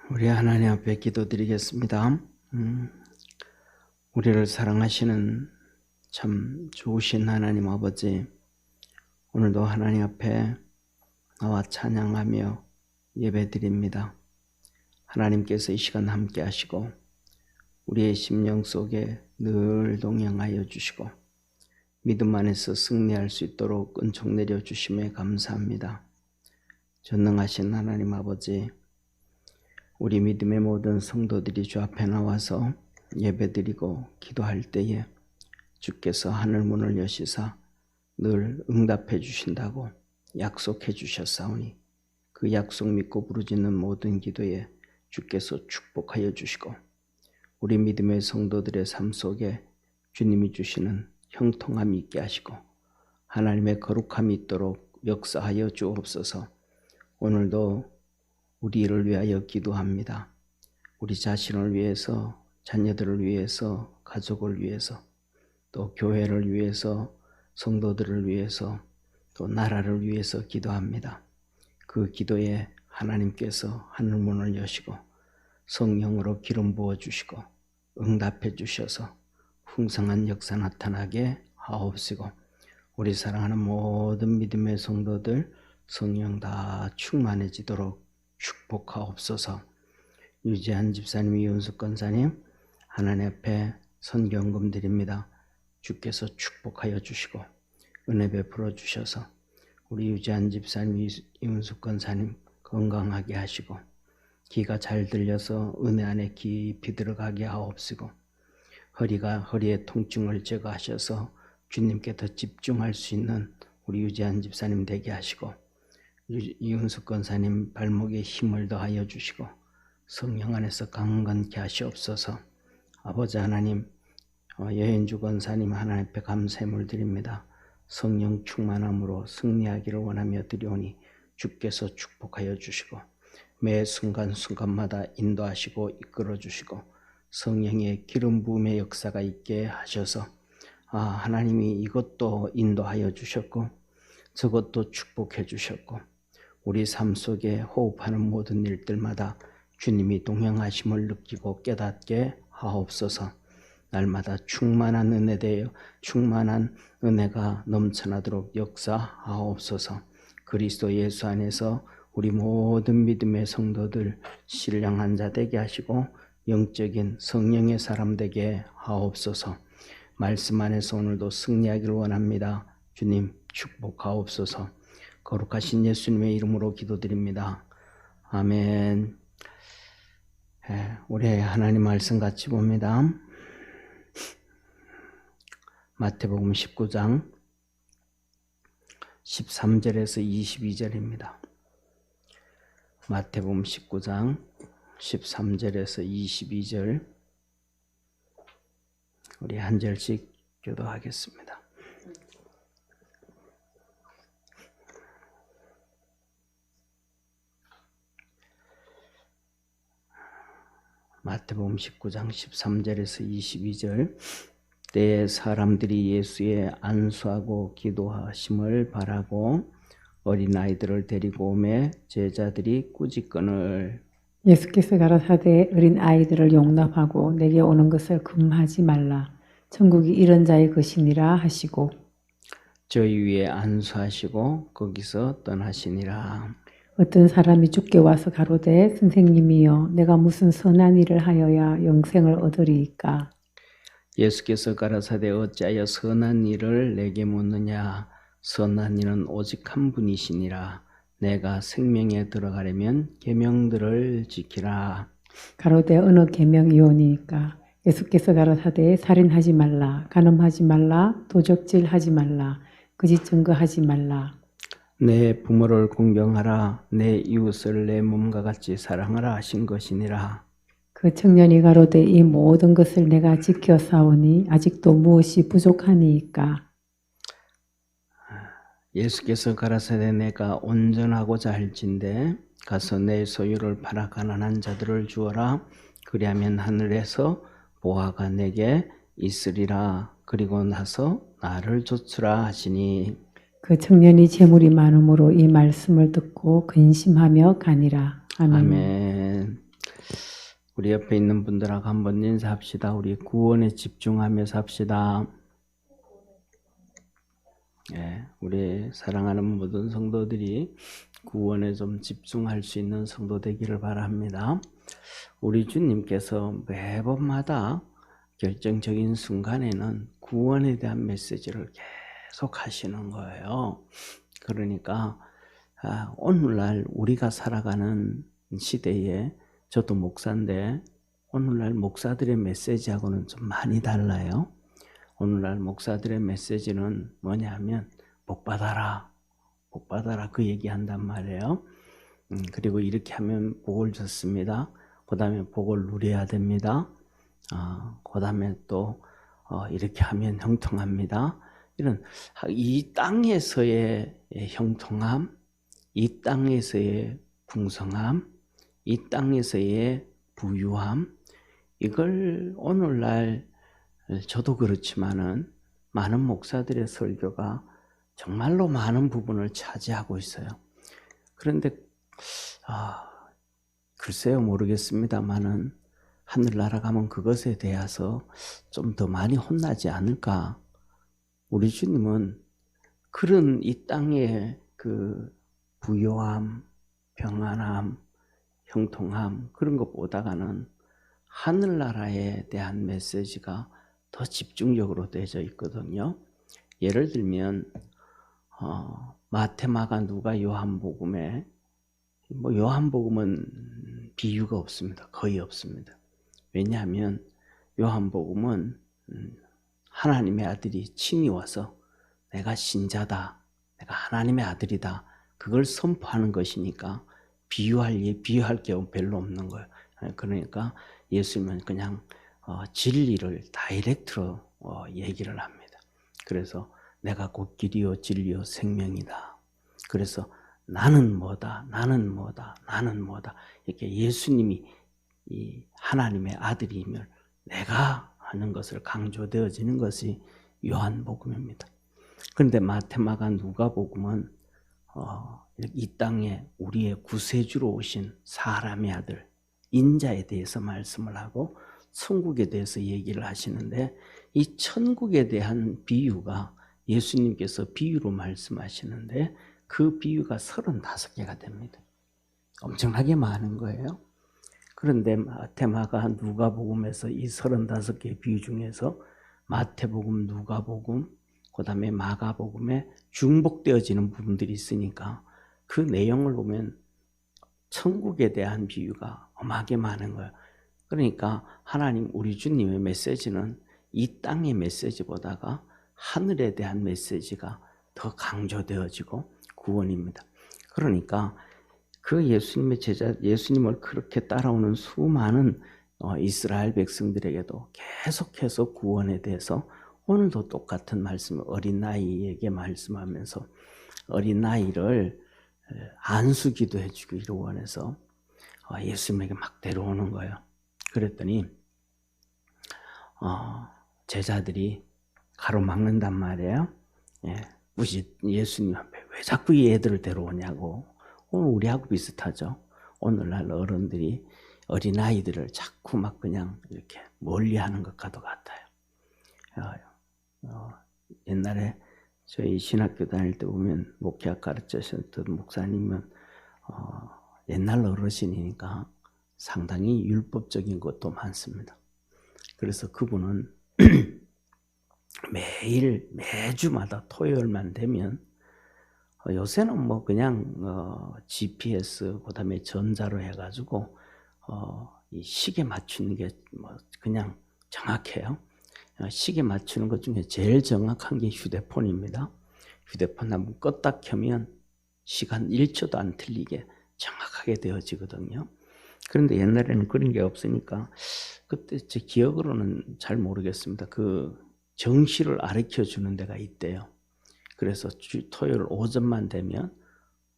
우리 하나님 앞에 기도드리겠습니다. 우리를 사랑하시는 참 좋으신 하나님 아버지, 오늘도 하나님 앞에 나와 찬양하며 예배드립니다. 하나님께서 이 시간 함께 하시고 우리의 심령 속에 늘 동행하여 주시고 믿음 안에서 승리할 수 있도록 은총 내려주심에 감사합니다. 전능하신 하나님 아버지, 우리 믿음의 모든 성도들이 주 앞에 나와서 예배드리고 기도할 때에 주께서 하늘 문을 여시사 늘 응답해 주신다고 약속해 주셨사오니 그 약속 믿고 부르짖는 모든 기도에 주께서 축복하여 주시고 우리 믿음의 성도들의 삶 속에 주님이 주시는 형통함이 있게 하시고 하나님의 거룩함이 있도록 역사하여 주옵소서. 오늘도 우리를 위하여 기도합니다. 우리 자신을 위해서, 자녀들을 위해서, 가족을 위해서, 또 교회를 위해서, 성도들을 위해서, 또 나라를 위해서 기도합니다. 그 기도에 하나님께서 하늘문을 여시고 성령으로 기름 부어주시고 응답해 주셔서 풍성한 역사 나타나게 하옵시고 우리 사랑하는 모든 믿음의 성도들 성령 다 충만해지도록 축복하옵소서. 유지한 집사님, 이윤숙 권사님 하나님 앞에 선경금 드립니다. 주께서 축복하여 주시고 은혜 베풀어 주셔서 우리 유지한 집사님, 이윤숙 권사님 건강하게 하시고 귀가 잘 들려서 은혜 안에 깊이 들어가게 하옵시고 허리의 통증을 제거하셔서 주님께 더 집중할 수 있는 우리 유지한 집사님 되게 하시고 이윤숙 권사님 발목에 힘을 더하여 주시고 성령 안에서 강건케 하시옵소서. 아버지 하나님, 여현주 권사님 하나님 앞에 감사함을 드립니다. 성령 충만함으로 승리하기를 원하며 드리오니 주께서 축복하여 주시고 매 순간순간마다 인도하시고 이끌어 주시고 성령의 기름 부음의 역사가 있게 하셔서 하나님이 이것도 인도하여 주셨고 저것도 축복해 주셨고 우리 삶 속에 호흡하는 모든 일들마다 주님이 동행하심을 느끼고 깨닫게 하옵소서. 날마다 충만한 은혜가 넘쳐나도록 역사하옵소서. 그리스도 예수 안에서 우리 모든 믿음의 성도들 신령한 자 되게 하시고 영적인 성령의 사람 되게 하옵소서. 말씀 안에서 오늘도 승리하기를 원합니다. 주님 축복하옵소서. 거룩하신 예수님의 이름으로 기도드립니다. 아멘. 우리 하나님 말씀 같이 봅니다. 마태복음 19장 13절에서 22절입니다. 마태복음 19장 13절에서 22절 우리 한 절씩 교도하겠습니다. 마태복음 19장 13절에서 22절 때에 사람들이 예수의 안수하고 기도하심을 바라고 어린아이들을 데리고 오매 제자들이 꾸짖거늘 예수께서 가라사대 어린아이들을 용납하고 내게 오는 것을 금하지 말라. 천국이 이런 자의 것이니라 하시고 저희 위에 안수하시고 거기서 떠나시니라. 어떤 사람이 주께 와서 가로되 선생님이여 내가 무슨 선한 일을 하여야 영생을 얻으리이까. 예수께서 가라사대 어찌하여 선한 일을 내게 묻느냐. 선한 일은 오직 한 분이시니라. 내가 생명에 들어가려면 계명들을 지키라. 가로되 어느 계명이오니까. 예수께서 가라사대 살인하지 말라, 간음하지 말라, 도적질하지 말라, 거짓 증거하지 말라. 내 부모를 공경하라. 내 이웃을 내 몸과 같이 사랑하라 하신 것이니라. 그 청년이 가로되 이 모든 것을 내가 지켜 싸우니 아직도 무엇이 부족하니이까. 예수께서 가라사대 내가 온전하고자 할진대 가서 내 소유를 팔아 가난한 자들을 주어라. 그리하면 하늘에서 보화가 내게 있으리라. 그리고 나서 나를 좇으라 하시니 그 청년이 재물이 많음으로 이 말씀을 듣고 근심하며 가니라. 아멘. 아멘. 우리 옆에 있는 분들하고 한번 인사합시다. 우리 구원에 집중하며 삽시다. 예, 우리 사랑하는 모든 성도들이 구원에 좀 집중할 수 있는 성도 되기를 바랍니다. 우리 주님께서 매번마다 결정적인 순간에는 구원에 대한 메시지를 계속 하시는 거예요. 그러니까 오늘날 우리가 살아가는 시대에 저도 목사인데 오늘날 목사들의 메시지하고는 좀 많이 달라요. 오늘날 목사들의 메시지는 뭐냐면 복 받아라 그 얘기한단 말이에요. 그리고 이렇게 하면 복을 줬습니다. 그 다음에 복을 누려야 됩니다. 그 다음에 또 이렇게 하면 형통합니다. 이런 이 땅에서의 형통함, 이 땅에서의 풍성함, 이 땅에서의 부유함, 이걸 오늘날 저도 그렇지만은 많은 목사들의 설교가 정말로 많은 부분을 차지하고 있어요. 그런데 글쎄요 모르겠습니다만은 하늘나라 가면 그것에 대해서 좀 더 많이 혼나지 않을까. 우리 주님은 그런 이 땅의 그 부요함, 평안함, 형통함 그런 것보다는 하늘나라에 대한 메시지가 더 집중적으로 되어져 있거든요. 예를 들면 마태, 마가, 누가, 요한복음에 요한복음은 비유가 없습니다. 거의 없습니다. 왜냐하면 요한복음은 하나님의 아들이 친히 와서 내가 신자다, 내가 하나님의 아들이다 그걸 선포하는 것이니까 비유할 게 별로 없는 거예요. 그러니까 예수님은 그냥 진리를 다이렉트로 얘기를 합니다. 그래서 내가 곧 길이요 진리요 생명이다. 그래서 나는 뭐다 이렇게 예수님이 이 하나님의 아들임을 내가 하는 것을 강조되어지는 것이 요한복음입니다. 그런데 마태, 마가, 누가복음은 이 땅에 우리의 구세주로 오신 사람의 아들 인자에 대해서 말씀을 하고 천국에 대해서 얘기를 하시는데 이 천국에 대한 비유가 예수님께서 비유로 말씀하시는데 그 비유가 35개가 됩니다. 엄청나게 많은 거예요. 그런데 마태, 마가, 누가복음에서 이 35개 비유 중에서 마태복음, 누가복음, 그 다음에 마가복음에 중복되어지는 부분들이 있으니까 그 내용을 보면 천국에 대한 비유가 엄하게 많은 거예요. 그러니까 하나님 우리 주님의 메시지는 이 땅의 메시지보다가 하늘에 대한 메시지가 더 강조되어지고 구원입니다. 그러니까 그 예수님의 제자, 예수님을 그렇게 따라오는 수많은 이스라엘 백성들에게도 계속해서 구원에 대해서 오늘도 똑같은 말씀을 어린 나이에게 말씀하면서 어린 나이를 안수기도 해주기를 원해서 예수님에게 막 데려오는 거예요. 그랬더니 제자들이 가로막는단 말이에요. 굳이 예수님 앞에 왜 자꾸 이 애들을 데려오냐고. 오늘 우리하고 비슷하죠. 오늘날 어른들이 어린아이들을 자꾸 막 그냥 이렇게 멀리하는 것과도 같아요. 옛날에 저희 신학교 다닐 때 보면 목회학 가르치셨던 목사님은 옛날 어르신이니까 상당히 율법적인 것도 많습니다. 그래서 그분은 매주마다 토요일만 되면 요새는 뭐 그냥 GPS 그다음에 전자로 해가지고 이 시계 맞추는 게 뭐 그냥 정확해요. 시계 맞추는 것 중에 제일 정확한 게 휴대폰입니다. 휴대폰 한번 껐다 켜면 시간 1초도 안 틀리게 정확하게 되어지거든요. 그런데 옛날에는 그런 게 없으니까 그때 제 기억으로는 잘 모르겠습니다. 그 정시를 가르쳐 주는 데가 있대요. 그래서 토요일 오전만 되면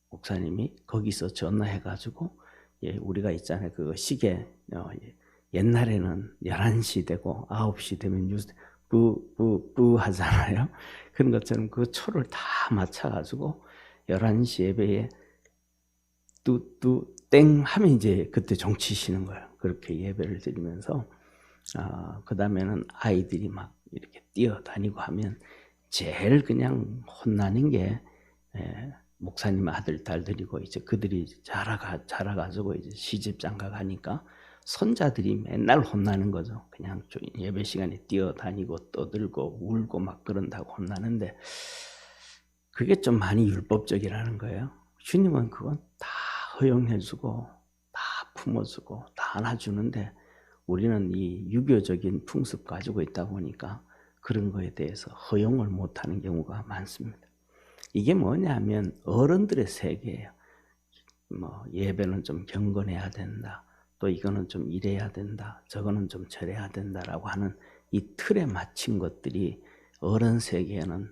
목사님이 거기서 전화해가지고 우리가 있잖아요. 그 시계 옛날에는 11시 되고 9시 되면 뉴스 뿌 하잖아요. 그런 것처럼 그 초를 다 맞춰가지고 11시 예배에 뚜뚜 땡 하면 이제 그때 종 치시는 거예요. 그렇게 예배를 드리면서 그 다음에는 아이들이 막 이렇게 뛰어다니고 하면 제일 그냥 혼나는 게 목사님 아들 딸들이고 이제 그들이 자라가지고 이제 시집장가 가니까 손자들이 맨날 혼나는 거죠. 그냥 예배 시간에 뛰어다니고 떠들고 울고 막 그런다고 혼나는데 그게 좀 많이 율법적이라는 거예요. 주님은 그건 다 허용해주고 다 품어주고 다 안아주는데 우리는 이 유교적인 풍습 가지고 있다 보니까 그런 거에 대해서 허용을 못하는 경우가 많습니다. 이게 뭐냐면 어른들의 세계예요. 뭐 예배는 좀 경건해야 된다. 또 이거는 좀 이래야 된다. 저거는 좀 저래야 된다라고 하는 이 틀에 맞춘 것들이 어른 세계에는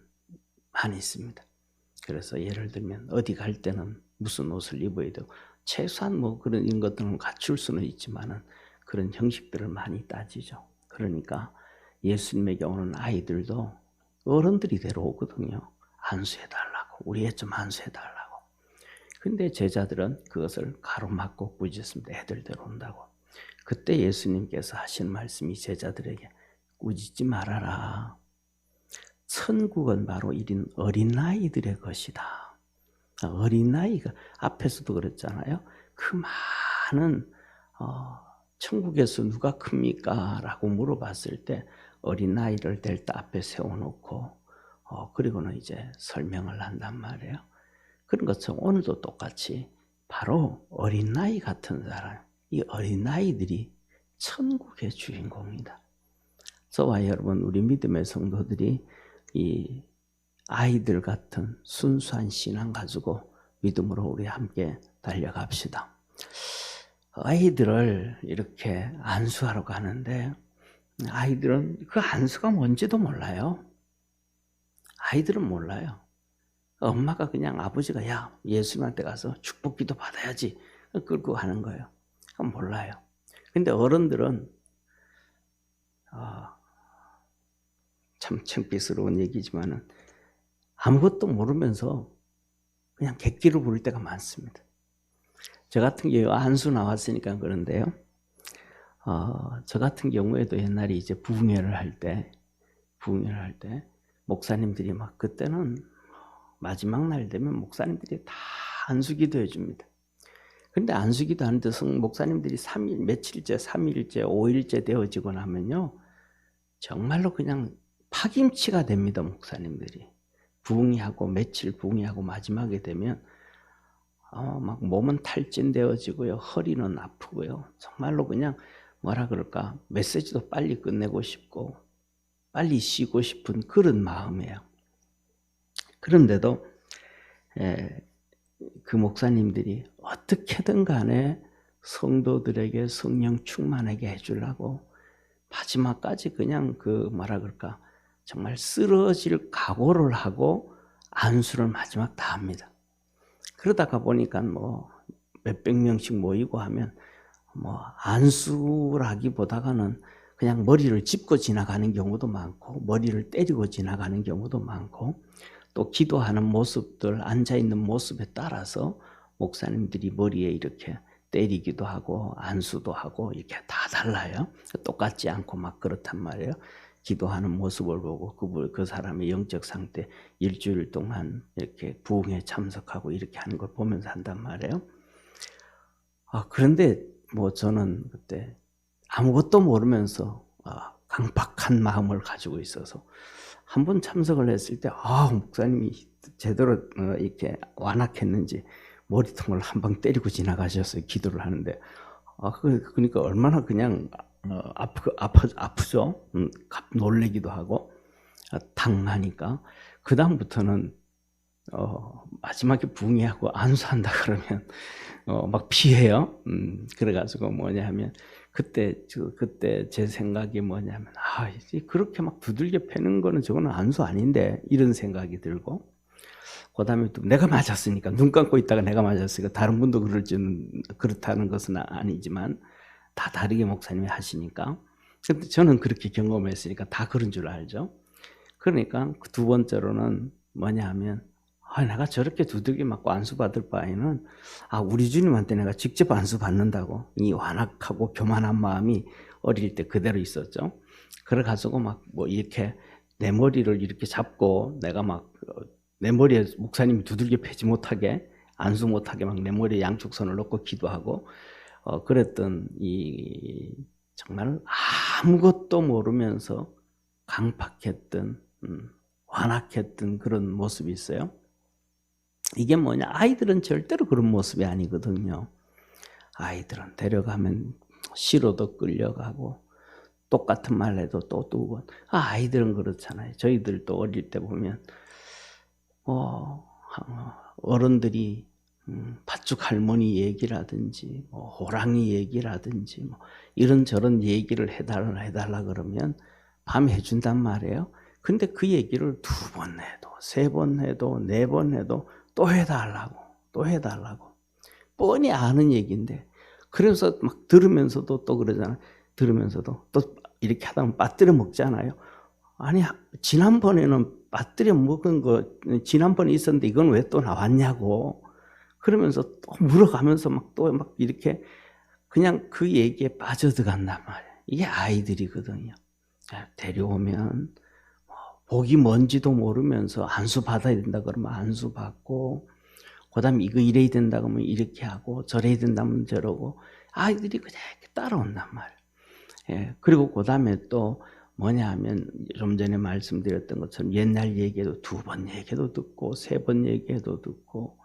많이 있습니다. 그래서 예를 들면 어디 갈 때는 무슨 옷을 입어야 되고 최소한 뭐 그런 것들은 갖출 수는 있지만은 그런 형식들을 많이 따지죠. 그러니까 예수님에게 오는 아이들도 어른들이 데려오거든요. 안수해달라고. 우리 애 좀 안수해달라고. 근데 제자들은 그것을 가로막고 꾸짖습니다. 애들 데려온다고. 그때 예수님께서 하신 말씀이 제자들에게 꾸짖지 말아라. 천국은 바로 이런 어린아이들의 것이다. 어린아이가 앞에서도 그랬잖아요. 그 많은 천국에서 누가 큽니까? 라고 물어봤을 때 어린아이를 델타 앞에 세워놓고 그리고는 이제 설명을 한단 말이에요. 그런 것처럼 오늘도 똑같이 바로 어린아이 같은 사람, 이 어린아이들이 천국의 주인공이다. 저와 여러분 우리 믿음의 성도들이 이 아이들 같은 순수한 신앙 가지고 믿음으로 우리 함께 달려갑시다. 아이들을 이렇게 안수하러 가는데 아이들은 그 안수가 뭔지도 몰라요. 아이들은 몰라요. 엄마가 그냥 아버지가 야 예수님한테 가서 축복기도 받아야지 끌고 가는 거예요. 몰라요. 근데 어른들은 참 창피스러운 얘기지만은 아무것도 모르면서 그냥 객기로 부를 때가 많습니다. 저 같은 경우 안수 나왔으니까 그런데요. 저 같은 경우에도 옛날에 이제 부흥회를 할 때 목사님들이 막 그때는 마지막 날 되면 목사님들이 다 안수기도 해줍니다. 근데 안수기도 하는데 목사님들이 3일, 며칠째, 3일째, 5일째 되어지고 나면요. 정말로 그냥 파김치가 됩니다, 목사님들이. 부흥회하고 며칠 부흥회하고 마지막에 되면 막 몸은 탈진되어지고요. 허리는 아프고요. 정말로 그냥 뭐라 그럴까 메시지도 빨리 끝내고 싶고 빨리 쉬고 싶은 그런 마음이에요. 그런데도 그 목사님들이 어떻게든 간에 성도들에게 성령 충만하게 해주려고 마지막까지 그냥 그 뭐라 그럴까 정말 쓰러질 각오를 하고 안수를 마지막 다 합니다. 그러다가 보니까 뭐 몇백 명씩 모이고 하면 뭐 안수라기보다는 그냥 머리를 짚고 지나가는 경우도 많고 머리를 때리고 지나가는 경우도 많고 또 기도하는 모습들 앉아있는 모습에 따라서 목사님들이 머리에 이렇게 때리기도 하고 안수도 하고 이렇게 다 달라요. 똑같지 않고 막 그렇단 말이에요. 기도하는 모습을 보고 그 사람의 영적 상태 일주일 동안 이렇게 부흥에 참석하고 이렇게 하는 걸 보면서 한단 말이에요. 그런데 뭐 저는 그때 아무것도 모르면서 강박한 마음을 가지고 있어서 한번 참석을 했을 때 목사님이 제대로 이렇게 완악했는지 머리통을 한 방 때리고 지나가셨어요. 기도를 하는데 그러니까 얼마나 그냥 아프죠. 놀래기도 하고 당하니까 그 다음부터는 마지막에 부흥회하고 안수한다 그러면 막 피해요. 그래가지고 뭐냐면 그때 제 생각이 뭐냐면 그렇게 막 두들겨 패는 거는 저거는 안수 아닌데 이런 생각이 들고 그 다음에 또 내가 맞았으니까 눈 감고 있다가 내가 맞았으니까 다른 분도 그렇다는 것은 아니지만 다 다르게 목사님이 하시니까 근데 저는 그렇게 경험했으니까 다 그런 줄 알죠. 그러니까 두 번째로는 뭐냐 하면 내가 저렇게 두들겨 맞고 안수 받을 바에는 우리 주님한테 내가 직접 안수 받는다고 이 완악하고 교만한 마음이 어릴 때 그대로 있었죠. 그래 가지고 막 뭐 이렇게 내 머리를 이렇게 잡고 내가 막 내 머리에 목사님이 두들겨 패지 못하게 안수 못하게 막 내 머리에 양쪽 손을 넣고 기도하고 그랬던 이 정말 아무것도 모르면서 강팍했던 완악했던 그런 모습이 있어요. 이게 뭐냐? 아이들은 절대로 그런 모습이 아니거든요. 아이들은 데려가면 싫어도 끌려가고 똑같은 말 해도 또 두고 아이들은 그렇잖아요. 저희들도 어릴 때 보면 어른들이 팥죽 할머니 얘기라든지 뭐 호랑이 얘기라든지 뭐 이런저런 얘기를 해달라 그러면 밤에 해준단 말이에요. 근데 그 얘기를 2번 해도 3번 해도 4번 해도 또 해달라고 뻔히 아는 얘기인데 그래서 막 들으면서도 또 그러잖아요. 들으면서도 또 이렇게 하다 보면 빠뜨려 먹잖아요. 아니 지난번에는 빠뜨려 먹은 거 지난번에 있었는데 이건 왜 또 나왔냐고 그러면서 또 물어가면서 막 또 막 이렇게 그냥 그 얘기에 빠져들어간단 말이에요. 이게 아이들이거든요. 데려오면 복이 뭔지도 모르면서 안수 받아야 된다 그러면 안수 받고 그다음에 이거 이래야 된다 그러면 이렇게 하고 저래야 된다면 저러고 아이들이 그냥 따라온단 말이에요. 예, 그리고 그다음에 또 뭐냐 하면 좀 전에 말씀드렸던 것처럼 옛날 얘기해도 2번 얘기해도 듣고 3번 얘기해도 듣고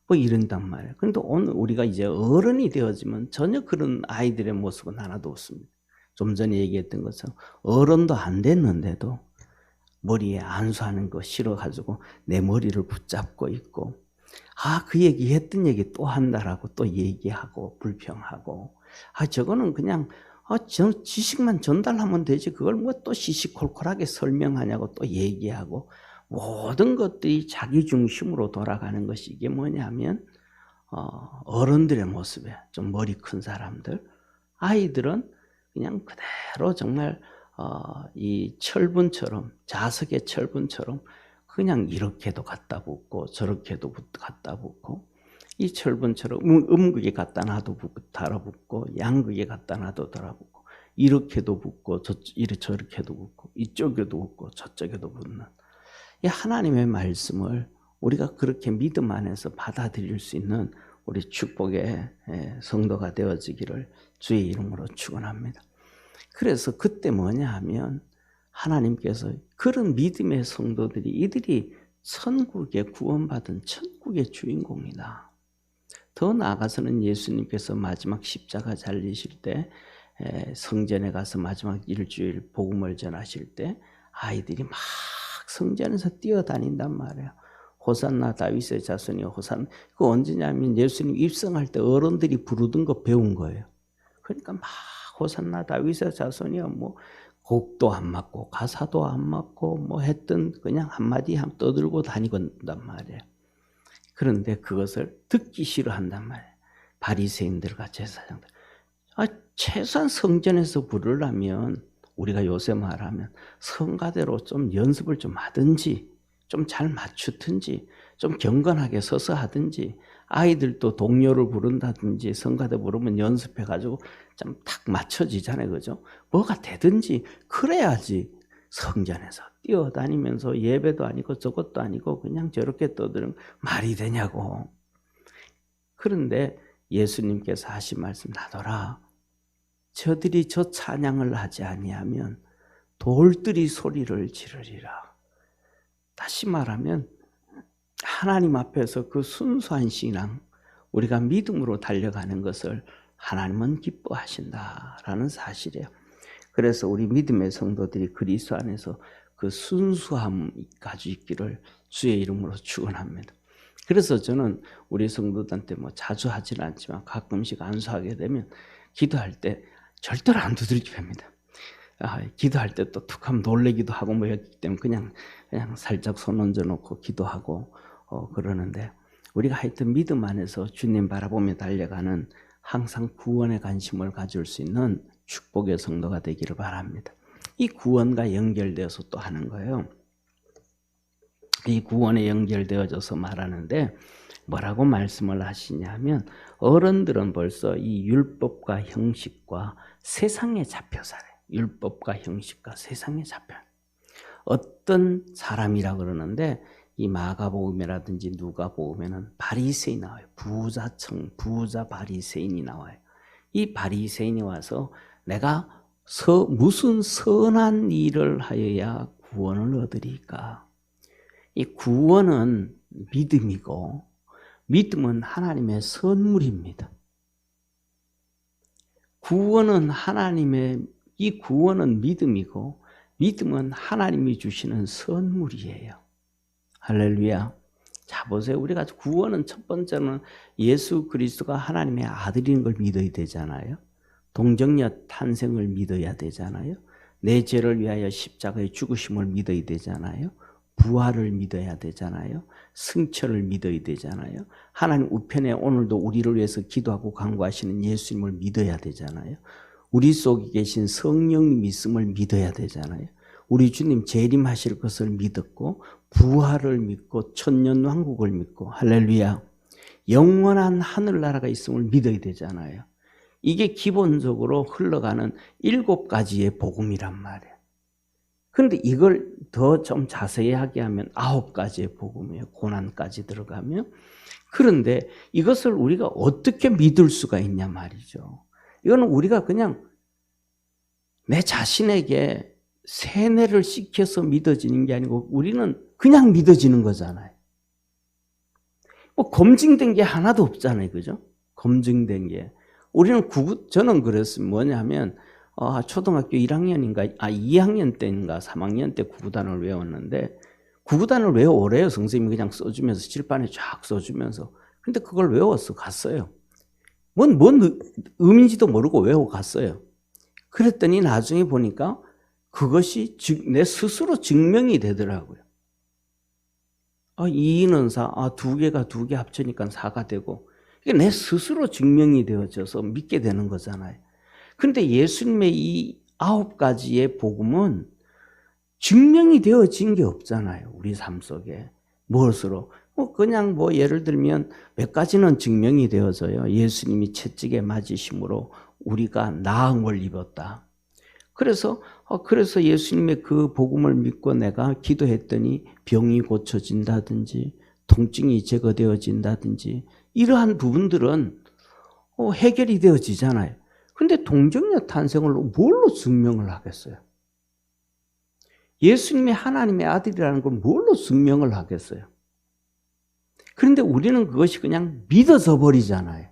뭐 이런단 말이에요. 그런데 오늘 우리가 이제 어른이 되어지면 전혀 그런 아이들의 모습은 하나도 없습니다. 좀 전에 얘기했던 것처럼 어른도 안 됐는데도 머리에 안수하는 거 싫어가지고 내 머리를 붙잡고 있고 그 얘기 했던 얘기 또 한다라고 또 얘기하고 불평하고 저거는 그냥 지식만 전달하면 되지 그걸 뭐 또 시시콜콜하게 설명하냐고 또 얘기하고 모든 것들이 자기 중심으로 돌아가는 것이 이게 뭐냐면 어른들의 모습이에요. 좀 머리 큰 사람들. 아이들은 그냥 그대로 정말 이 철분처럼 자석의 철분처럼 그냥 이렇게도 갖다 붓고 저렇게도 갖다 붓고 이 철분처럼 음극에 갖다 놔도 달아붙고 양극에 갖다 놔도 달아붙고 이렇게도 붙고 저렇게도 붙고 이쪽에도 붙고 저쪽에도 붙는 이 하나님의 말씀을 우리가 그렇게 믿음 안에서 받아들일 수 있는 우리 축복의 성도가 되어지기를 주의 이름으로 축원합니다. 그래서 그때 뭐냐 하면 하나님께서 그런 믿음의 성도들이 이들이 천국에 구원받은 천국의 주인공이다. 더 나아가서는 예수님께서 마지막 십자가 잘리실 때 성전에 가서 마지막 일주일 복음을 전하실 때 아이들이 막 성전에서 뛰어다닌단 말이에요. 호산나 다윗의 자손이 호산나. 그 언제냐면 예수님 입성할 때 어른들이 부르던 거 배운 거예요. 그러니까 막 호산나 다윗의 자손이요 뭐 곡도 안 맞고 가사도 안 맞고 뭐 했던 그냥 한마디 떠들고 다니건단 말이에요. 그런데 그것을 듣기 싫어한단 말이에요. 바리새인들과 제사장들. 최소한 성전에서 부르려면 우리가 요새 말하면 성가대로 좀 연습을 좀 하든지 좀 잘 맞추든지 좀 경건하게 서서 하든지 아이들도 동요를 부른다든지 성가대 부르면 연습해가지고 좀 탁 맞춰지잖아요. 그죠? 뭐가 되든지 그래야지 성전에서 뛰어다니면서 예배도 아니고 저것도 아니고 그냥 저렇게 떠드는 말이 되냐고. 그런데 예수님께서 하신 말씀 나더라. 저들이 저 찬양을 하지 아니하면 돌들이 소리를 지르리라. 다시 말하면 하나님 앞에서 그 순수한 신앙, 우리가 믿음으로 달려가는 것을 하나님은 기뻐하신다라는 사실이에요. 그래서 우리 믿음의 성도들이 그리스도 안에서 그 순수함 가지고 있기를 주의 이름으로 축원합니다. 그래서 저는 우리 성도들한테 뭐 자주 하지는 않지만 가끔씩 안수하게 되면 기도할 때 절대로 안 두들겨 팹니다. 기도할 때 또 툭 하면 놀래기도 하고 뭐 했기 때문에 그냥 살짝 손 얹어 놓고 기도하고 그러는데 우리가 하여튼 믿음 안에서 주님 바라보며 달려가는 항상 구원에 관심을 가질 수 있는 축복의 성도가 되기를 바랍니다. 이 구원과 연결되어서 또 하는 거예요. 이 구원에 연결되어져서 말하는데 뭐라고 말씀을 하시냐면 어른들은 벌써 이 율법과 형식과 세상에 잡혀 살아요. 율법과 형식과 세상에 잡혀. 어떤 사람이라 그러는데 이 마가복음이라든지 누가복음에는 바리새인 나와요. 부자 바리새인이 나와요. 이 바리새인이 와서 내가 무슨 선한 일을 하여야 구원을 얻으리까? 이 구원은 믿음이고 믿음은 하나님의 선물입니다. 구원은 믿음이고 믿음은 하나님이 주시는 선물이에요. 할렐루야. 자, 보세요. 우리가 구원은 첫 번째는 예수 그리스도가 하나님의 아들인 걸 믿어야 되잖아요. 동정녀 탄생을 믿어야 되잖아요. 내 죄를 위하여 십자가에 죽으심을 믿어야 되잖아요. 부활을 믿어야 되잖아요. 승천을 믿어야 되잖아요. 하나님 우편에 오늘도 우리를 위해서 기도하고 간구하시는 예수님을 믿어야 되잖아요. 우리 속에 계신 성령님 있음을 믿어야 되잖아요. 우리 주님 재림하실 것을 믿었고 부활을 믿고 천년왕국을 믿고 할렐루야. 영원한 하늘나라가 있음을 믿어야 되잖아요. 이게 기본적으로 흘러가는 7가지의 복음이란 말이에요. 그런데 이걸 더 좀 자세히 하게 하면 9가지의 복음이에요. 고난까지 들어가면. 그런데 이것을 우리가 어떻게 믿을 수가 있냐 말이죠. 이거는 우리가 그냥 내 자신에게 세뇌를 시켜서 믿어지는 게 아니고 우리는 그냥 믿어지는 거잖아요. 뭐 검증된 게 하나도 없잖아요. 그죠? 검증된 게. 저는 그랬어요. 뭐냐면 초등학교 1학년인가 2학년 때인가 3학년 때 구구단을 외웠는데 구구단을 외워오래요. 선생님이 그냥 써주면서 칠판에 쫙 써주면서. 근데 그걸 외웠어. 갔어요. 뭔 의미인지도 모르고 외워 갔어요. 그랬더니 나중에 보니까 그것이 내 스스로 증명이 되더라고요. 2는 4, 2개가 2개 합치니까 4가 되고 이게 내 스스로 증명이 되어져서 믿게 되는 거잖아요. 그런데 예수님의 이 9가지의 복음은 증명이 되어진 게 없잖아요. 우리 삶 속에. 무엇으로? 그냥 예를 들면 몇 가지는 증명이 되어져요. 예수님이 채찍에 맞으심으로 우리가 나음을 입었다. 그래서 예수님의 그 복음을 믿고 내가 기도했더니 병이 고쳐진다든지 통증이 제거되어진다든지 이러한 부분들은 해결이 되어지잖아요. 근데 동정녀 탄생을 뭘로 증명을 하겠어요? 예수님이 하나님의 아들이라는 걸 뭘로 증명을 하겠어요? 그런데 우리는 그것이 그냥 믿어져 버리잖아요.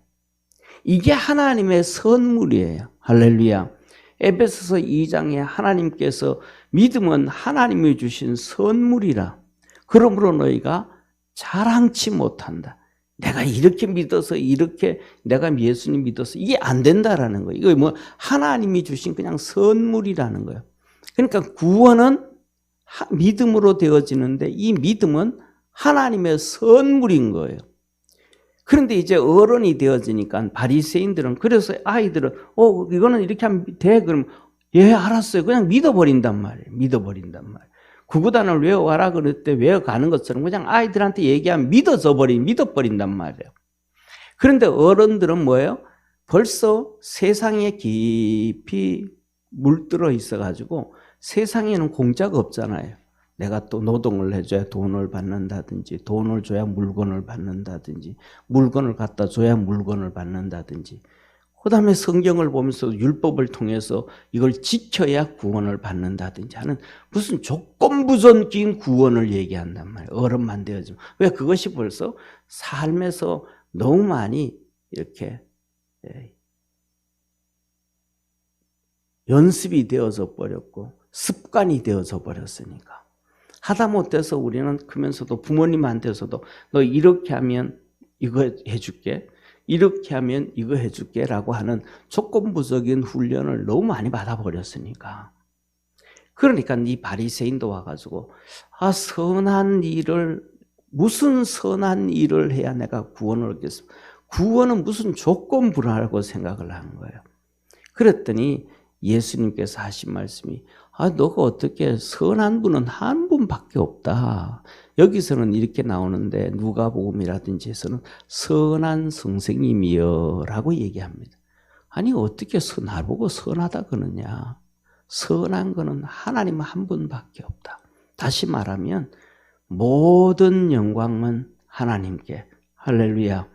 이게 하나님의 선물이에요. 할렐루야. 에베소서 2장에 하나님께서 믿음은 하나님이 주신 선물이라. 그러므로 너희가 자랑치 못한다. 내가 이렇게 믿어서 내가 예수님 믿어서 이게 안 된다라는 거예요. 이거 하나님이 주신 그냥 선물이라는 거예요. 그러니까 구원은 믿음으로 되어지는데 이 믿음은 하나님의 선물인 거예요. 그런데 이제 어른이 되어지니까 바리새인들은 그래서 아이들은 이거는 이렇게 하면 돼. 그럼 예 알았어요. 그냥 믿어버린단 말이에요. 구구단을 외워가라 그럴 때 외워가는 것처럼 그냥 아이들한테 얘기하면 믿어버린단 말이에요. 그런데 어른들은 뭐예요? 벌써 세상에 깊이 물들어 있어가지고 세상에는 공짜가 없잖아요. 내가 또 노동을 해줘야 돈을 받는다든지 돈을 줘야 물건을 받는다든지 물건을 갖다 줘야 물건을 받는다든지 그 다음에 성경을 보면서 율법을 통해서 이걸 지켜야 구원을 받는다든지 하는 무슨 조건부적인 구원을 얘기한단 말이에요. 어른만 되어지면. 왜? 그것이 벌써 삶에서 너무 많이 이렇게 연습이 되어져 버렸고 습관이 되어져 버렸으니까. 하다못해서 우리는 크면서도 부모님한테서도 너 이렇게 하면 이거 해줄게. 이렇게 하면 이거 해줄게 라고 하는 조건부적인 훈련을 너무 많이 받아버렸으니까. 그러니까 이 바리새인도 와가지고 무슨 선한 일을 해야 내가 구원을 얻겠습니까? 구원은 무슨 조건부라고 생각을 하는 거예요. 그랬더니 예수님께서 하신 말씀이 너가 어떻게 선한 분은 한 분밖에 없다. 여기서는 이렇게 나오는데 누가복음이라든지에서는 선한 선생님이여 라고 얘기합니다. 아니 어떻게 나보고 선하다 그러냐. 선한 거는 하나님 한 분밖에 없다. 다시 말하면 모든 영광은 하나님께. 할렐루야.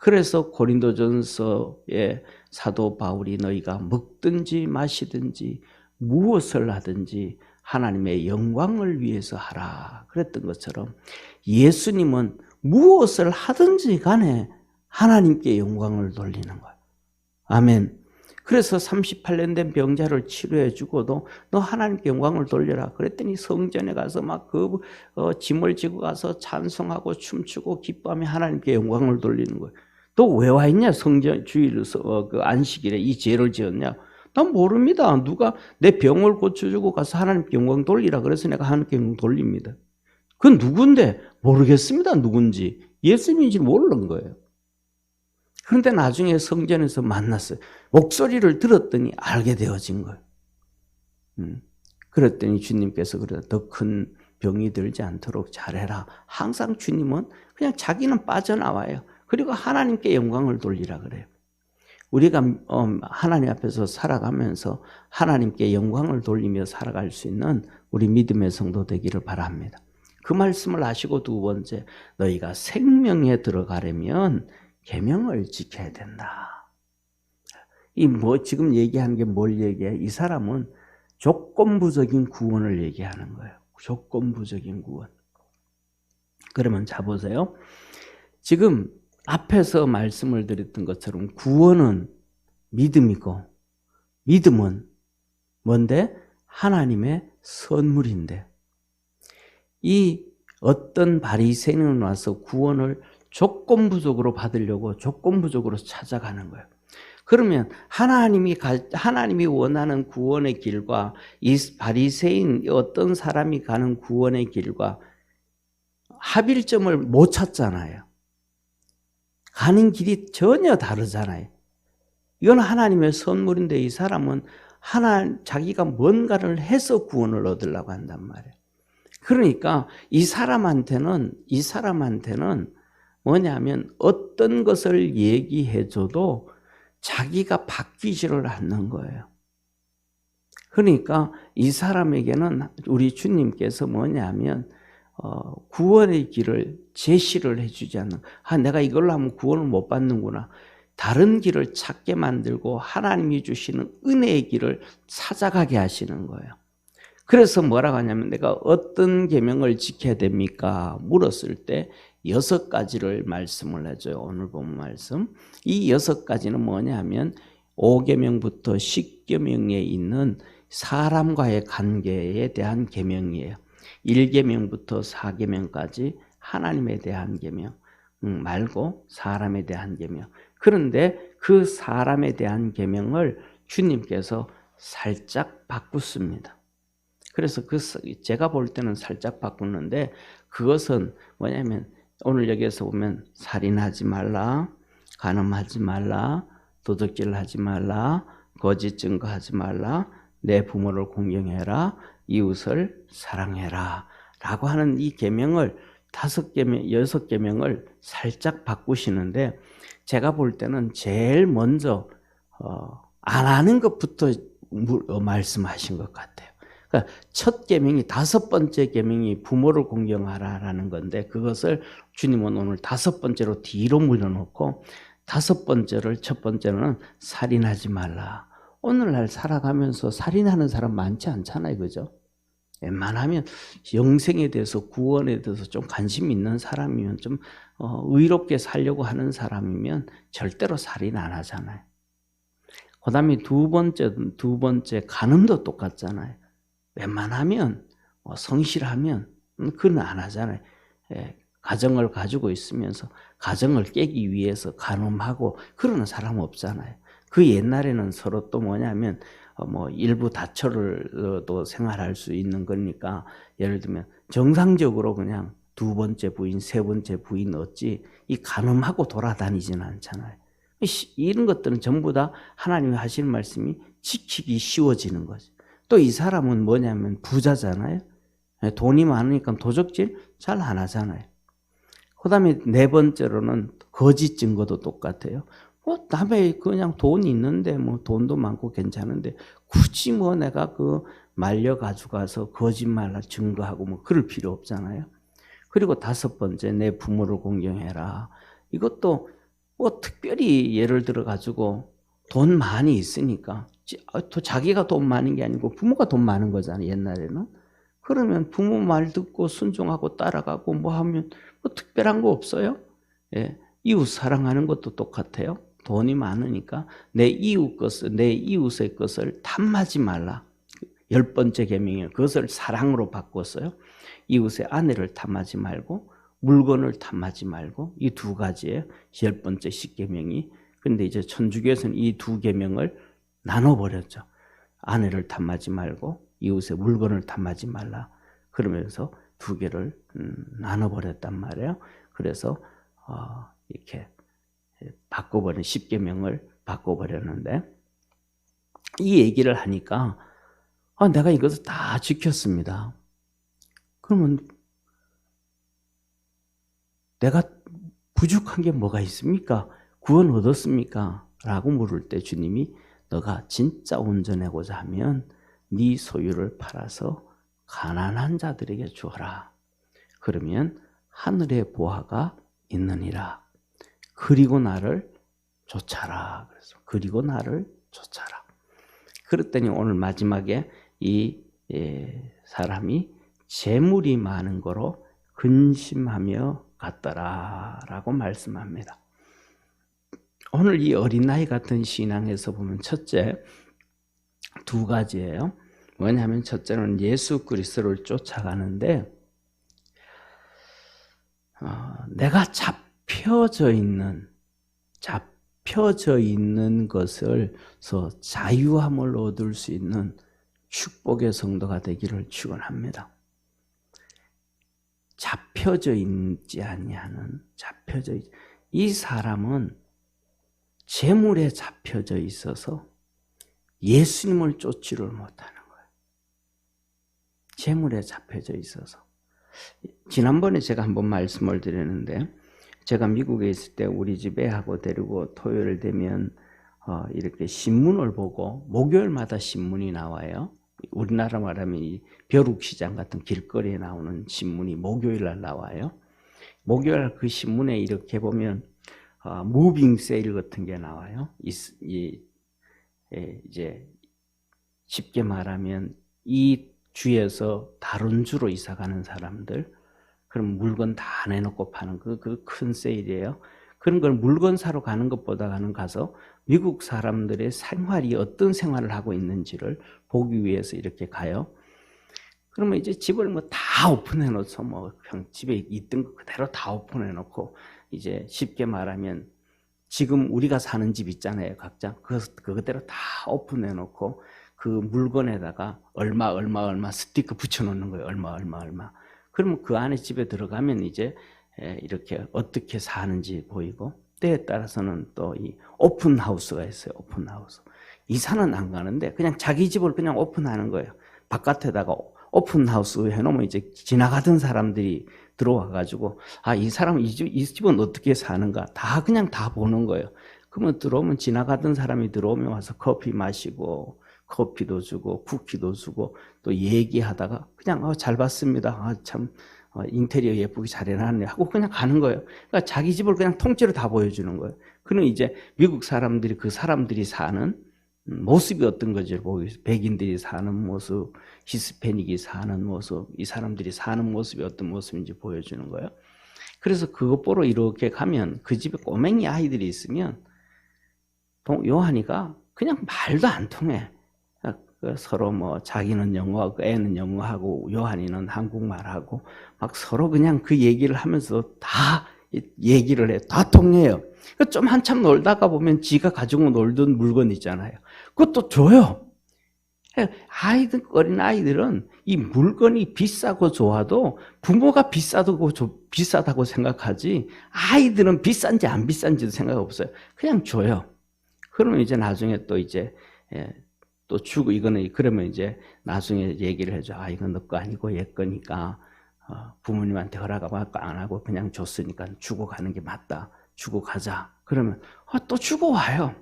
그래서 고린도전서에 사도 바울이 너희가 먹든지 마시든지 무엇을 하든지 하나님의 영광을 위해서 하라 그랬던 것처럼 예수님은 무엇을 하든지 간에 하나님께 영광을 돌리는 거예요. 아멘. 그래서 38년 된 병자를 치료해 주고도 너 하나님께 영광을 돌려라 그랬더니 성전에 가서 막 짐을 지고 가서 찬송하고 춤추고 기뻐하며 하나님께 영광을 돌리는 거예요. 또 왜 와 있냐? 성전 주일 그 안식일에 이 죄를 지었냐? 난 모릅니다. 누가 내 병을 고쳐주고 가서 하나님께 영광 돌리라 그래서 내가 하나님께 영광 돌립니다. 그건 누군데? 모르겠습니다. 누군지. 예수님인지 모르는 거예요. 그런데 나중에 성전에서 만났어요. 목소리를 들었더니 알게 되어진 거예요. 그랬더니 주님께서 그래 더 큰 병이 들지 않도록 잘해라. 항상 주님은 그냥 자기는 빠져나와요. 그리고 하나님께 영광을 돌리라 그래요. 우리가 하나님 앞에서 살아가면서 하나님께 영광을 돌리며 살아갈 수 있는 우리 믿음의 성도 되기를 바랍니다. 그 말씀을 하시고 두 번째, 너희가 생명에 들어가려면 계명을 지켜야 된다. 지금 얘기하는 게 뭘 얘기해? 이 사람은 조건부적인 구원을 얘기하는 거예요. 조건부적인 구원. 그러면 자 보세요. 지금 앞에서 말씀을 드렸던 것처럼 구원은 믿음이고 믿음은 뭔데? 하나님의 선물인데 이 어떤 바리새인은 와서 구원을 조건부적으로 받으려고 조건부적으로 찾아가는 거예요. 그러면 하나님이 원하는 구원의 길과 이 바리새인 어떤 사람이 가는 구원의 길과 합일점을 못 찾잖아요. 가는 길이 전혀 다르잖아요. 이건 하나님의 선물인데 이 사람은 자기가 뭔가를 해서 구원을 얻으려고 한단 말이에요. 그러니까 이 사람한테는 뭐냐면 어떤 것을 얘기해줘도 자기가 바뀌지를 않는 거예요. 그러니까 이 사람에게는 우리 주님께서 뭐냐면 구원의 길을 제시를 해주지 않는, 내가 이걸로 하면 구원을 못 받는구나. 다른 길을 찾게 만들고 하나님이 주시는 은혜의 길을 찾아가게 하시는 거예요. 그래서 뭐라고 하냐면 내가 어떤 계명을 지켜야 됩니까? 물었을 때 6가지를 말씀을 해줘요. 오늘 본 말씀. 이 6가지는 뭐냐면 5계명부터 10계명에 있는 사람과의 관계에 대한 계명이에요. 1계명부터 4계명까지 하나님에 대한 계명 말고 사람에 대한 계명. 그런데 그 사람에 대한 계명을 주님께서 살짝 바꾸습니다. 그래서 제가 볼 때는 살짝 바꾸는데 그것은 뭐냐면 오늘 여기에서 보면 살인하지 말라, 간음하지 말라, 도적질하지 말라, 거짓 증거하지 말라, 내 부모를 공경해라, 이웃을 사랑해라 라고 하는 이 계명을 5계명, 6계명을 살짝 바꾸시는데 제가 볼 때는 제일 먼저 안 하는 것부터 말씀하신 것 같아요. 그러니까 첫 계명이 5번째 계명이 부모를 공경하라라는 건데 그것을 주님은 오늘 5번째로 뒤로 물려놓고 5번째를 첫 번째는 살인하지 말라. 오늘날 살아가면서 살인하는 사람 많지 않잖아요. 그죠? 웬만하면 영생에 대해서 구원에 대해서 좀 관심 있는 사람이면 좀 의롭게 살려고 하는 사람이면 절대로 살인 안 하잖아요. 그 다음에 두 번째 간음도 똑같잖아요. 웬만하면 성실하면 그건 안 하잖아요. 가정을 가지고 있으면서 가정을 깨기 위해서 간음하고 그러는 사람 없잖아요. 그 옛날에는 서로 또 뭐냐면 일부 다처를도 생활할 수 있는 거니까 예를 들면 정상적으로 그냥 2번째 부인, 3번째 부인 얻지 이 간음하고 돌아다니지는 않잖아요. 이런 것들은 전부 다 하나님이 하시는 말씀이 지키기 쉬워지는 거죠. 또 이 사람은 뭐냐면 부자잖아요. 돈이 많으니까 도적질 잘 안 하잖아요. 그 다음에 네 번째로는 거짓 증거도 똑같아요. 뭐 남의 그냥 돈이 있는데 뭐 돈도 많고 괜찮은데 굳이 뭐 내가 그 말려 가져가서 거짓말 증거하고 뭐 그럴 필요 없잖아요. 그리고 다섯 번째, 내 부모를 공경해라. 이것도 뭐 특별히 예를 들어 가지고 돈 많이 있으니까 또 자기가 돈 많은 게 아니고 부모가 돈 많은 거잖아요. 옛날에는. 그러면 부모 말 듣고 순종하고 따라가고 뭐 하면 뭐 특별한 거 없어요. 예. 이웃 사랑하는 것도 똑같아요. 돈이 많으니까 내 이웃의 것을 탐하지 말라. 10번째 계명이에요. 그것을 사랑으로 바꿨어요. 이웃의 아내를 탐하지 말고 물건을 탐하지 말고 이 두 가지예요. 10번째 10계명이. 근데 이제 천주교에서는 이 두 계명을 나눠버렸죠. 아내를 탐하지 말고 이웃의 물건을 탐하지 말라. 그러면서 두 개를 나눠버렸단 말이에요. 그래서 이렇게 바꿔버린 10계명을 바꿔버렸는데 이 얘기를 하니까 내가 이것을 다 지켰습니다. 그러면 내가 부족한 게 뭐가 있습니까? 구원 얻었습니까? 라고 물을 때 주님이 너가 진짜 온전하고자 하면 네 소유를 팔아서 가난한 자들에게 주어라. 그러면 하늘의 보화가 있느니라. 그리고 나를 쫓아라. 그래서 그리고 나를 쫓아라. 그랬더니 오늘 마지막에 이 사람이 재물이 많은 거로 근심하며 갔더라라고 말씀합니다. 오늘 이 어린아이 같은 신앙에서 보면 첫째 두 가지예요. 뭐냐면 첫째는 예수 그리스도를 쫓아가는데 내가 잡혀져 있는 것을서 자유함을 얻을 수 있는 축복의 성도가 되기를 축원합니다. 잡혀져 있지 아니하는 이 사람은 재물에 잡혀져 있어서 예수님을 쫓지를 못하는 거예요. 재물에 잡혀져 있어서. 지난번에 제가 한번 말씀을 드렸는데 제가 미국에 있을 때 우리 집에 하고 데리고 토요일 되면 이렇게 신문을 보고 목요일마다 신문이 나와요. 우리나라 말하면 이 벼룩시장 같은 길거리에 나오는 신문이 목요일 날 나와요. 목요일 날 그 신문에 이렇게 보면 무빙 세일 같은 게 나와요. 이제 쉽게 말하면 이 주에서 다른 주로 이사 가는 사람들, 그럼 물건 다 내놓고 파는 그 큰 세일이에요. 그런 걸 물건 사러 가는 것보다는 가서 미국 사람들의 생활이 어떤 생활을 하고 있는지를 보기 위해서 이렇게 가요. 그러면 이제 집을 뭐 다 오픈해 놓죠. 뭐 그냥 집에 있던 거 그대로 다 오픈해 놓고 이제 쉽게 말하면 지금 우리가 사는 집 있잖아요. 각자 그대로 다 오픈해 놓고 그 물건에다가 얼마 스티커 붙여 놓는 거예요. 얼마. 그러면 그 안에 집에 들어가면 이제 이렇게 어떻게 사는지 보이고 때에 따라서는 또 이 오픈하우스가 있어요. 오픈하우스. 이사는 안 가는데 그냥 자기 집을 그냥 오픈하는 거예요. 바깥에다가 오픈하우스 해놓으면 이제 지나가던 사람들이 들어와가지고 이 사람은 이 집은 어떻게 사는가 그냥 다 보는 거예요. 그러면 들어오면 지나가던 사람이 들어오면 와서 커피 마시고 커피도 주고 쿠키도 주고 또 얘기하다가 그냥 잘 봤습니다. 참 인테리어 예쁘게 잘 해놨네 하고 그냥 가는 거예요. 그러니까 자기 집을 그냥 통째로 다 보여주는 거예요. 그럼 이제 미국 사람들이 그 사람들이 사는 모습이 어떤 건지 보고 백인들이 사는 모습, 히스패닉이 사는 모습, 이 사람들이 사는 모습이 어떤 모습인지 보여주는 거예요. 그래서 그것 보러 이렇게 가면 그 집에 꼬맹이 아이들이 있으면 요한이가 그냥 말도 안 통해. 서로 뭐 자기는 영어하고 애는 영어하고 요한이는 한국말하고 막 서로 그냥 그 얘기를 하면서 다 얘기를 해. 다 통해요. 좀 한참 놀다가 보면 지가 가지고 놀던 물건 있잖아요. 그것도 줘요. 어린 아이들은 이 물건이 비싸고 좋아도 부모가 비싸다고 생각하지 아이들은 비싼지 안 비싼지도 생각 없어요. 그냥 줘요. 그러면 이제 나중에 또 이제 또 주고 이거는 그러면 이제 나중에 얘기를 해줘. 아 이건 너 거 아니고 얘 거니까 부모님한테 허락 안 하고 그냥 줬으니까 주고 가는 게 맞다. 주고 가자. 그러면 또 주고 와요.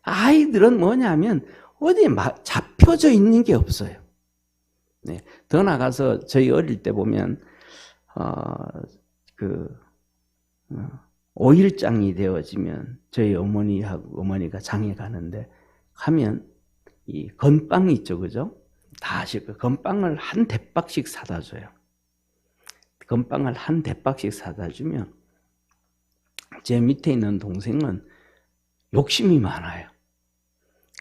아이들은 뭐냐면 어디에 잡혀져 있는 게 없어요. 네. 더 나가서 저희 어릴 때 보면 5일장이 되어지면 저희 어머니가 장에 가면 이 건빵 있죠, 그죠? 다 아실 거예요. 건빵을 한 대박씩 사다 줘요. 건빵을 한 대박씩 사다 주면 제 밑에 있는 동생은 욕심이 많아요.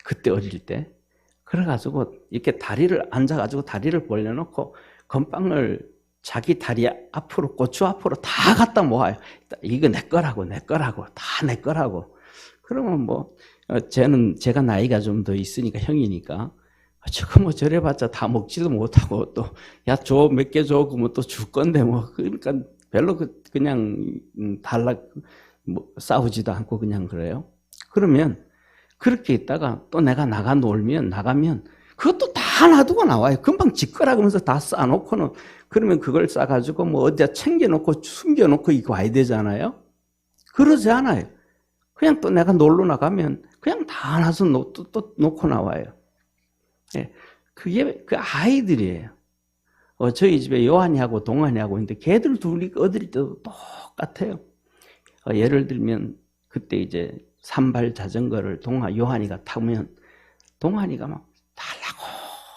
그때 어릴 때. 그래가지고 이렇게 앉아가지고 다리를 벌려놓고 건빵을 자기 다리 앞으로, 고추 앞으로 다 갖다 모아요. 이거 내 거라고, 다 내 거라고. 그러면 제가 나이가 좀 더 있으니까, 형이니까, 저거 뭐 저래봤자 다 먹지도 못하고, 또, 야, 몇 개 줘, 그러면 또 줄 건데, 그러니까 별로 그냥 싸우지도 않고 그냥 그래요. 그러면, 그렇게 있다가 또 내가 나가면, 그것도 다 놔두고 나와요. 금방 지 거라 그러면서 다 싸놓고는, 그러면 그걸 싸가지고 어디다 챙겨놓고 숨겨놓고 이거 와야 되잖아요. 그러지 않아요. 그냥 또 내가 놀러 나가면 그냥 다 놔서 또 놓고 나와요. 예, 그게 그 아이들이에요. 저희 집에 요한이하고 동한이하고 있는데 걔들 둘이 어릴 때도 똑같아요. 예를 들면 그때 이제 산발 자전거를 요한이가 타면 동한이가 막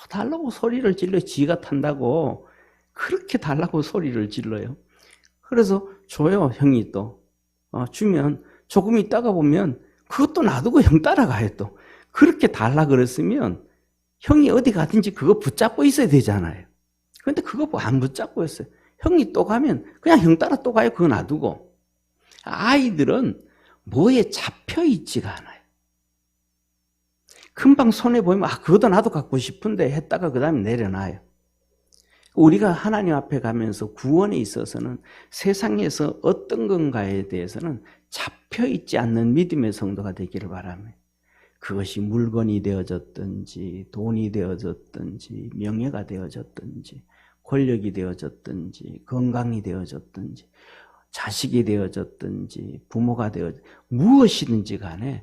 달라고 소리를 질러요. 지가 탄다고 그렇게 달라고 소리를 질러요. 그래서 줘요. 형이 또 주면 조금 있다가 보면 그것도 놔두고 형 따라가요. 또 그렇게 달라 그랬으면 형이 어디 가든지 그거 붙잡고 있어야 되잖아요. 그런데 그거 안 붙잡고 있어요. 형이 또 가면 그냥 형 따라 또 가요. 그거 놔두고. 아이들은 뭐에 잡혀 있지가 않아요. 금방 손에 보이면 그것도 나도 갖고 싶은데 했다가 그 다음에 내려놔요. 우리가 하나님 앞에 가면서 구원에 있어서는 세상에서 어떤 건가에 대해서는 잡혀있지 않는 믿음의 성도가 되기를 바랍니다. 그것이 물건이 되어졌든지 돈이 되어졌든지 명예가 되어졌든지 권력이 되어졌든지 건강이 되어졌든지 자식이 되어졌든지 부모가 무엇이든지 간에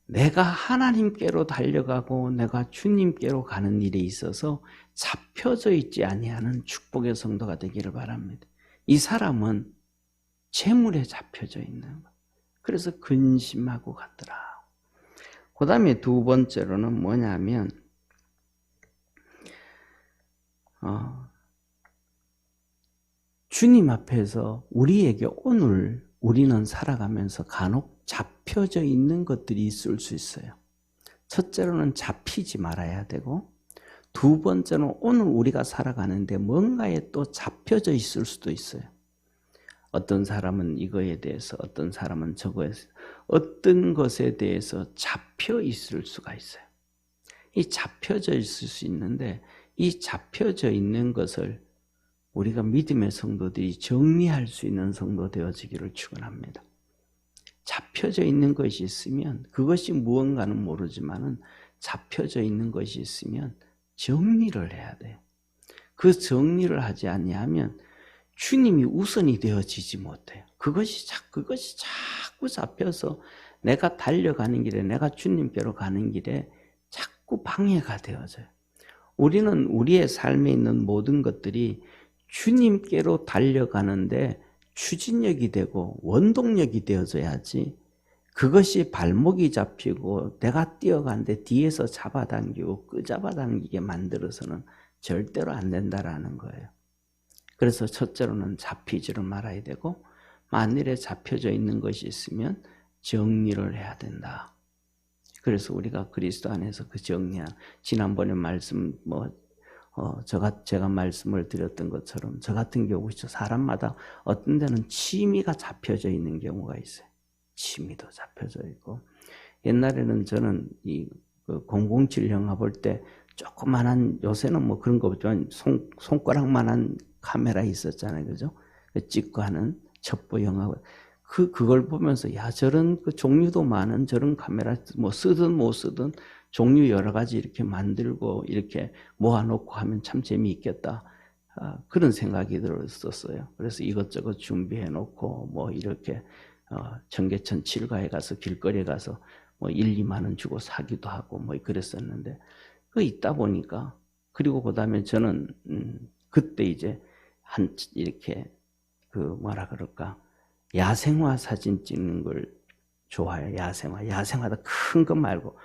내가 하나님께로 달려가고 내가 주님께로 가는 일에 있어서 잡혀져 있지 아니하는 축복의 성도가 되기를 바랍니다. 이 사람은 재물에 잡혀져 있는 것. 그래서 근심하고 갔더라. 그 다음에 두 번째로는 뭐냐면 주님 앞에서 우리에게 오늘 우리는 살아가면서 간혹 잡혀져 있는 것들이 있을 수 있어요. 첫째로는 잡히지 말아야 되고 두 번째는 오늘 우리가 살아가는데 뭔가에 또 잡혀져 있을 수도 있어요. 어떤 사람은 이거에 대해서, 어떤 사람은 저거에 대해서, 어떤 것에 대해서 잡혀 있을 수가 있어요. 이 잡혀져 있을 수 있는데 이 잡혀져 있는 것을 우리가 믿음의 성도들이 정리할 수 있는 성도 되어지기를 축원합니다. 잡혀져 있는 것이 있으면 그것이 무언가는 모르지만은 잡혀져 있는 것이 있으면 정리를 해야 돼요. 그 정리를 하지 아니하면 주님이 우선이 되어지지 못해요. 그것이 자꾸 잡혀서 내가 달려가는 길에, 내가 주님께로 가는 길에 자꾸 방해가 되어져요. 우리는 우리의 삶에 있는 모든 것들이 주님께로 달려가는데 추진력이 되고 원동력이 되어져야지 그것이 발목이 잡히고 내가 뛰어가는데 뒤에서 잡아당기고 끄잡아당기게 만들어서는 절대로 안 된다라는 거예요. 그래서 첫째로는 잡히지를 말아야 되고 만일에 잡혀져 있는 것이 있으면 정리를 해야 된다. 그래서 우리가 그리스도 안에서 그 정리한 지난번에 말씀 제가 말씀을 드렸던 것처럼 저 같은 경우 사람마다 어떤 데는 취미가 잡혀져 있는 경우가 있어요. 취미도 잡혀져 있고 옛날에는 저는 이 007 영화 볼 때 조그만한 요새는 그런 거 없지만 손가락만한 카메라 있었잖아요, 그죠? 찍고 하는 첩보 영화 그걸 보면서 야 저런 그 종류도 많은 저런 카메라 뭐 쓰든 못 쓰든 종류 여러 가지 이렇게 만들고 이렇게 모아놓고 하면 참 재미있겠다. 그런 생각이 들었었어요. 그래서 이것저것 준비해놓고 뭐 이렇게 청계천 칠가에 가서 길거리에 가서 뭐 1, 2만 원 주고 사기도 하고 뭐 그랬었는데 그 있다 보니까 그리고 그다음에 저는 그때 이제 이렇게 그 뭐라 그럴까 야생화 사진 찍는 걸 좋아해요. 야생화도 큰 거 말고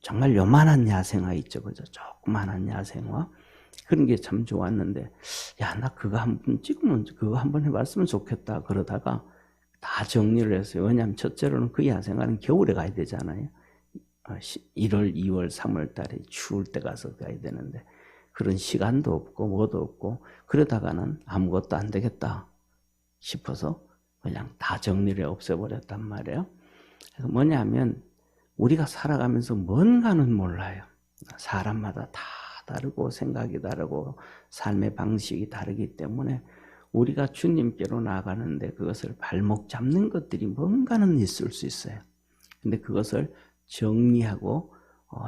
정말 요만한 야생화 있죠, 그죠? 조그만한 야생화 그런 게 참 좋았는데 야 나 그거 한번 찍으면 그거 한번 해봤으면 좋겠다 그러다가 다 정리를 했어요. 왜냐하면 첫째로는 그 야생화는 겨울에 가야 되잖아요. 1월, 2월, 3월 달에 추울 때 가서 가야 되는데 그런 시간도 없고 뭐도 없고 그러다가는 아무것도 안 되겠다 싶어서 그냥 다 정리를 없애버렸단 말이에요. 그래서 뭐냐면 우리가 살아가면서 뭔가는 몰라요. 사람마다 다 다르고 생각이 다르고 삶의 방식이 다르기 때문에 우리가 주님께로 나가는데 그것을 발목 잡는 것들이 뭔가는 있을 수 있어요. 근데 그것을 정리하고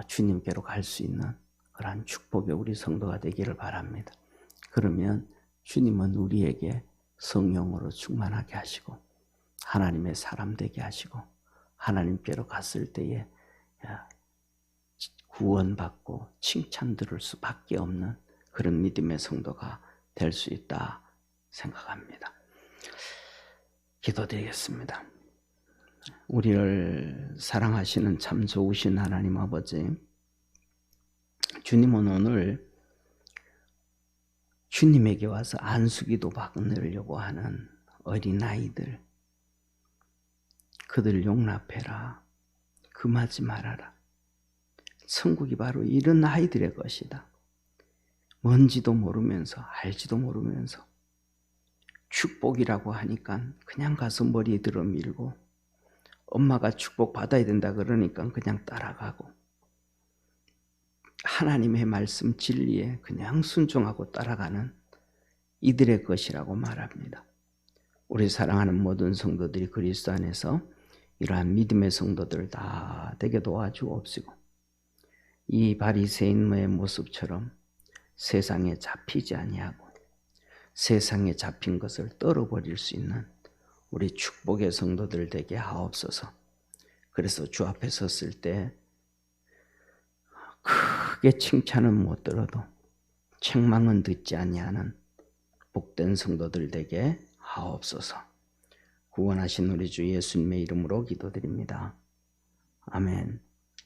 주님께로 갈 수 있는 그러한 축복의 우리 성도가 되기를 바랍니다. 그러면 주님은 우리에게 성령으로 충만하게 하시고 하나님의 사람 되게 하시고 하나님께로 갔을 때에 구원받고 칭찬 들을 수밖에 없는 그런 믿음의 성도가 될 수 있다 생각합니다. 기도드리겠습니다. 우리를 사랑하시는 참 좋으신 하나님 아버지, 주님은 오늘 주님에게 와서 안수기도 받으려고 하는 어린아이들, 그들 용납해라. 금하지 말아라. 천국이 바로 이런 아이들의 것이다. 뭔지도 모르면서 알지도 모르면서 축복이라고 하니까 그냥 가서 머리에 들어 밀고 엄마가 축복 받아야 된다 그러니까 그냥 따라가고 하나님의 말씀 진리에 그냥 순종하고 따라가는 이들의 것이라고 말합니다. 우리 사랑하는 모든 성도들이 그리스도 안에서 이러한 믿음의 성도들 다 되게 도와주옵시고 이 바리새인의 모습처럼 세상에 잡히지 아니하고 세상에 잡힌 것을 떨어버릴 수 있는 우리 축복의 성도들 되게 하옵소서. 그래서 주 앞에 섰을 때 크게 칭찬은 못 들어도 책망은 듣지 아니하는 복된 성도들 되게 하옵소서. 구원하신 우리 주 예수님의 이름으로 기도드립니다. 아멘.